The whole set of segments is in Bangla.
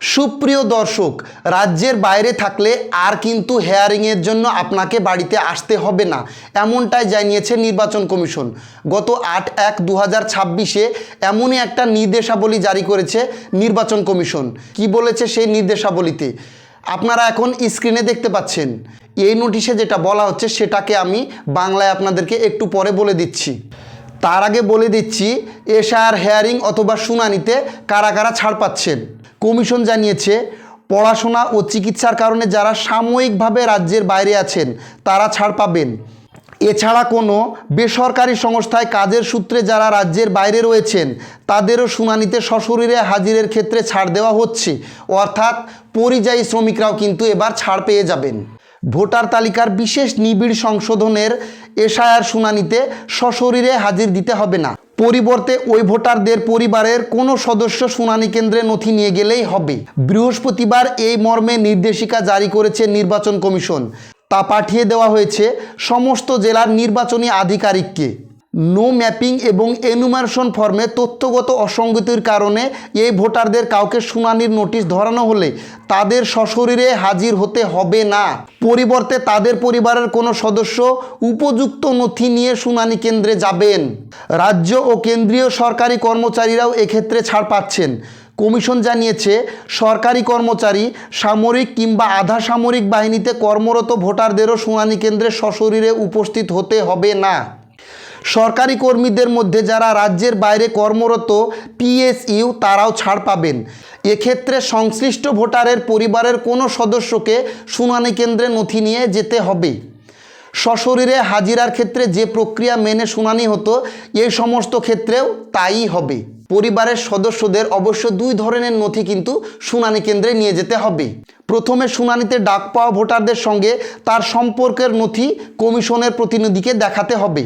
সুপ্রিয় দর্শক, রাজ্যের বাইরে থাকলে আর কিন্তু হেয়ারিংয়ের জন্য আপনাকে বাড়িতে আসতে হবে না, এমনটাই জানিয়েছে নির্বাচন কমিশন। গত 8/1/2026 এমনই একটা নির্দেশাবলী জারি করেছে নির্বাচন কমিশন। কি বলেছে সেই নির্দেশাবলীতে আপনারা এখন স্ক্রিনে দেখতে পাচ্ছেন। এই নোটিশে যেটা বলা হচ্ছে সেটাকে আমি বাংলায় আপনাদেরকে একটু পরে বলে দিচ্ছি। তার আগে বলে দিচ্ছি এসআর হেয়ারিং অথবা শুনানিতে কারা কারা ছাড় পাচ্ছেন। কমিশন জানিয়েছে পড়াশোনা ও চিকিৎসার কারণে যারা সাময়িকভাবে রাজ্যের বাইরে আছেন তারা ছাড় পাবেন। এছাড়া কোনো বেসরকারি সংস্থায় কাজের সূত্রে যারা রাজ্যের বাইরে রয়েছেন তাদেরও শুনানিতে সশরীরে হাজিরের ক্ষেত্রে ছাড় দেওয়া হচ্ছে, অর্থাৎ পরিযায়ী শ্রমিকরাও কিন্তু এবার ছাড় পেয়ে যাবেন। ভোটার তালিকার বিশেষ নিবিড় সংশোধনের এসআইআর শুনানিতে সশরীরে হাজির দিতে হবে না, পরিবর্তে ওই ভোটারদের পরিবারের কোনো সদস্য শুনানি কেন্দ্রে নথি নিয়ে গেলেই হবে। বৃহস্পতিবার এই মর্মে নির্দেশিকা জারি করেছে নির্বাচন কমিশন। তা পাঠিয়ে দেওয়া হয়েছে সমস্ত জেলার নির্বাচনী আধিকারিককে। নো ম্যাপিং এবং এনুমারেশন ফর্মে তথ্যগত অসঙ্গতির কারণে এই ভোটারদের কাউকে শুনানির নোটিশ ধরানো হলে তাদের সশরীরে হাজির হতে হবে না, পরিবর্তে তাদের পরিবারের কোনো সদস্য উপযুক্ত নথি নিয়ে শুনানি কেন্দ্রে যাবেন। রাজ্য ও কেন্দ্রীয় সরকারি কর্মচারীরাও এক্ষেত্রে ছাড় পাচ্ছেন। কমিশন জানিয়েছে সরকারি কর্মচারী, সামরিক কিংবা আধা সামরিক বাহিনীতে কর্মরত ভোটারদেরও শুনানি কেন্দ্রে সশরীরে উপস্থিত হতে হবে না। সরকারি কর্মীদের মধ্যে যারা রাজ্যের বাইরে কর্মরত পিএসইউ তারাও ছাড় পাবেন। এক্ষেত্রে সংশ্লিষ্ট ভোটারের পরিবারের কোনো সদস্যকে শুনানি কেন্দ্রে নথি নিয়ে যেতে হবে। সশরীরে হাজিরার ক্ষেত্রে যে প্রক্রিয়া মেনে শুনানি হতো এই সমস্ত ক্ষেত্রেও তাই হবে। পরিবারের সদস্যদের অবশ্য দুই ধরনের নথি কিন্তু শুনানি কেন্দ্রে নিয়ে যেতে হবে। প্রথমে শুনানিতে ডাক পাওয়া ভোটারদের সঙ্গে তার সম্পর্কের নথি কমিশনের প্রতিনিধিকে দেখাতে হবে।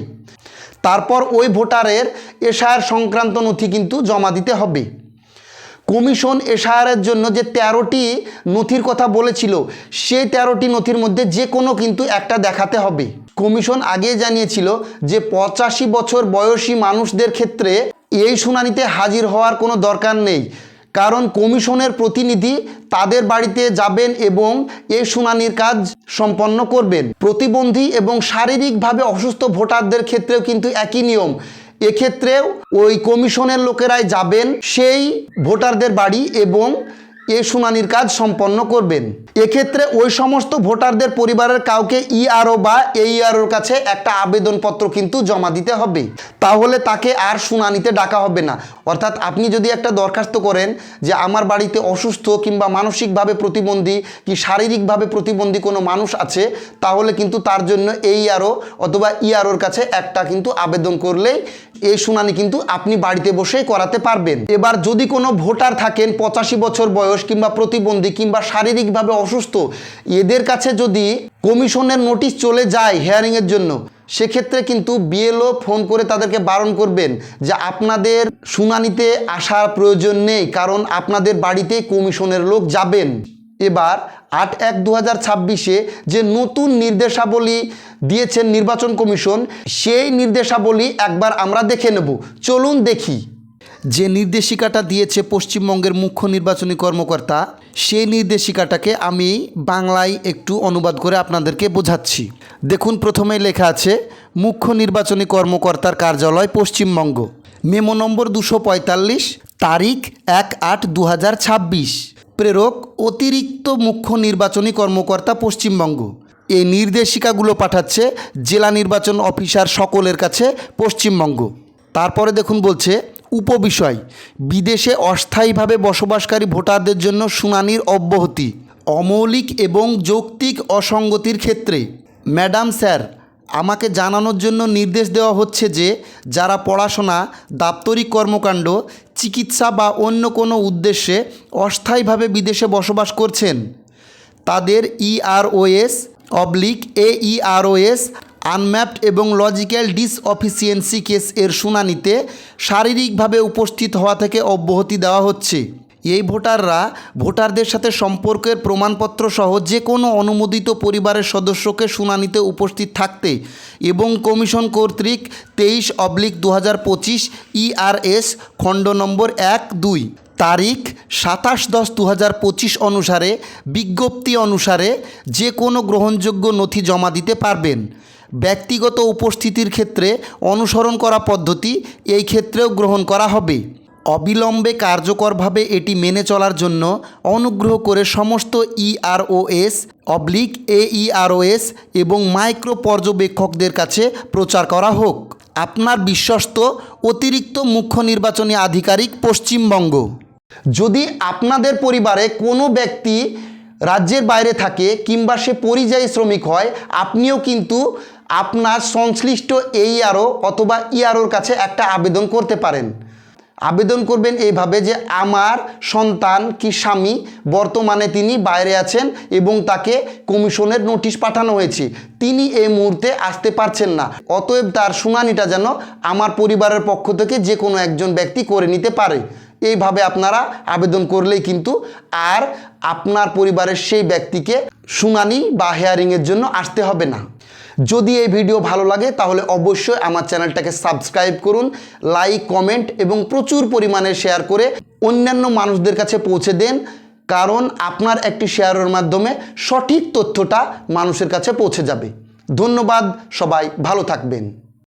তারপর ওই ভোটারের এসআইআর সংক্রান্ত নথি কিন্তু জমা দিতে হবে। কমিশন এসআইআরের জন্য যে 13টি নথির কথা বলেছিল সেই 13টি নথির মধ্যে যে কোনো কিন্তু একটা দেখাতে হবে। কমিশন আগে জানিয়েছিল যে 85 বছর বয়সী মানুষদের ক্ষেত্রে এই শুনানিতে হাজির হওয়ার কোনো দরকার নেই, কারণ কমিশনের প্রতিনিধি তাদের বাড়িতে যাবেন এবং এই শুনানির কাজ সম্পন্ন করবেন। প্রতিবন্ধী এবং শারীরিকভাবে অসুস্থ ভোটারদের ক্ষেত্রেও কিন্তু একই নিয়ম। এক্ষেত্রেও ওই কমিশনের লোকেরাই যাবেন সেই ভোটারদের বাড়ি এবং এই শুনানির কাজ সম্পন্ন করবেন। এক্ষেত্রে ওই সমস্ত ভোটারদের পরিবারের কাউকে ইআরও বা এইআরওর কাছে একটা আবেদনপত্র কিন্তু জমা দিতে হবে, তাহলে তাকে আর শুনানিতে ডাকা হবে না। অর্থাৎ আপনি যদি একটা দরখাস্ত করেন যে আমার বাড়িতে অসুস্থ কিংবা মানসিকভাবে প্রতিবন্ধী কি শারীরিকভাবে প্রতিবন্ধী কোনো মানুষ আছে, তাহলে কিন্তু তার জন্য এইআরও অথবা ইআরওর কাছে একটা কিন্তু আবেদন করলেই এই শুনানি কিন্তু আপনি বাড়িতে বসেই করাতে পারবেন। এবার যদি কোনো ভোটার থাকেন 85 বছর বয়স কিংবা প্রতিবন্ধী কিংবা শারীরিকভাবে অসুস্থ, এদের কাছে যদি কমিশনের নোটিশ চলে যায় হেয়ারিংয়ের জন্য, সেক্ষেত্রে কিন্তু বিএলও ফোন করে তাদেরকে বারণ করবেন যে আপনাদের শুনানিতে আসার প্রয়োজন নেই, কারণ আপনাদের বাড়িতেই কমিশনের লোক যাবেন। এবার 8/1/2026 যে নতুন নির্দেশাবলী দিয়েছেন নির্বাচন কমিশন, সেই নির্দেশাবলী একবার আমরা দেখে নেব। চলুন দেখি। যে নির্দেশিকাটা দিয়েছে পশ্চিমবঙ্গের মুখ্য নির্বাচনী কর্মকর্তা, সেই নির্দেশিকাটাকে আমি বাংলায় একটু অনুবাদ করে আপনাদেরকে বোঝাচ্ছি। দেখুন, প্রথমেই লেখা আছে মুখ্য নির্বাচনী কর্মকর্তার কার্যালয় পশ্চিমবঙ্গ, মেমো নম্বর 245, তারিখ 1/8/2026, প্রেরক অতিরিক্ত মুখ্য নির্বাচনী কর্মকর্তা পশ্চিমবঙ্গ। এই নির্দেশিকাগুলো পাঠাচ্ছে জেলা নির্বাচন অফিসার সকলের কাছে পশ্চিমবঙ্গ। তারপরে দেখুন বলছে উপবিষয়, বিদেশে অস্থায়ীভাবে বসবাসকারী ভোটারদের জন্য শুনানির অব্যাহতি। অমৌলিক এবং যৌক্তিক অসঙ্গতির ক্ষেত্রে ম্যাডাম স্যার, আমাকে জানানোর জন্য নির্দেশ দেওয়া হচ্ছে যে যারা পড়াশোনা, দাপ্তরিক কর্মকাণ্ড, চিকিৎসা বা অন্য কোনো উদ্দেশ্যে অস্থায়ীভাবে বিদেশে বসবাস করছেন তাদের EROS/AEROS আনম্যাপড এবং লজিক্যাল ডিসঅফিসিয়েন্সি কেস এর শুনানিতে শারীরিকভাবে উপস্থিত হওয়া থেকে অব্যাহতি দেওয়া হচ্ছে। এই ভোটাররা ভোটারদের সাথে সম্পর্কের প্রমাণপত্র সহ যে কোনো অনুমোদিত পরিবারের সদস্যকে শুনানিতে উপস্থিত থাকতে এবং কমিশন কর্তৃক 23/2025 ERS খণ্ড নম্বর 1-2 তারিখ 27/10/2025 অনুসারে বিজ্ঞপ্তি অনুসারে যে কোনো গ্রহণযোগ্য নথি জমা দিতে পারবেন। ব্যক্তিগত উপস্থিতির ক্ষেত্রে অনুসরণ করা পদ্ধতি এই ক্ষেত্রেও গ্রহণ করা হবে। অবিলম্বে কার্যকরভাবে এটি মেনে চলার জন্য অনুগ্রহ করে সমস্ত EROS/AEROS এবং মাইক্রো পর্যবেক্ষকদের কাছে প্রচার করা হোক। আপনার বিশ্বস্ত অতিরিক্ত মুখ্য নির্বাচনী আধিকারিক, পশ্চিমবঙ্গ। যদি আপনাদের পরিবারে কোনো ব্যক্তি রাজ্যের বাইরে থাকে কিংবা সে পরিযায়ী শ্রমিক হয়, আপনিও কিন্তু আপনার সংশ্লিষ্ট AERO অথবা EROর কাছে একটা আবেদন করতে পারেন। আবেদন করবেন এইভাবে যে আমার সন্তান কি স্বামী বর্তমানে তিনি বাইরে আছেন এবং তাকে কমিশনের নোটিশ পাঠানো হয়েছে, তিনি এই মুহূর্তে আসতে পারছেন না, অতএব তার শুনানিটা যেন আমার পরিবারের পক্ষ থেকে যে কোনো একজন ব্যক্তি করে নিতে পারে। এইভাবে আপনারা আবেদন করলেই কিন্তু আর আপনার পরিবারের সেই ব্যক্তিকে শুনানি বা হিয়ারিংয়ের জন্য আসতে হবে না। যদি এই ভিডিও ভালো লাগে তাহলে অবশ্যই আমার চ্যানেলটাকে সাবস্ক্রাইব করুন, লাইক, কমেন্ট এবং প্রচুর পরিমাণে শেয়ার করে অন্যান্য মানুষদের কাছে পৌঁছে দেন, কারণ আপনার একটি শেয়ারের মাধ্যমে সঠিক তথ্যটা মানুষের কাছে পৌঁছে যাবে। ধন্যবাদ, সবাই ভালো থাকবেন।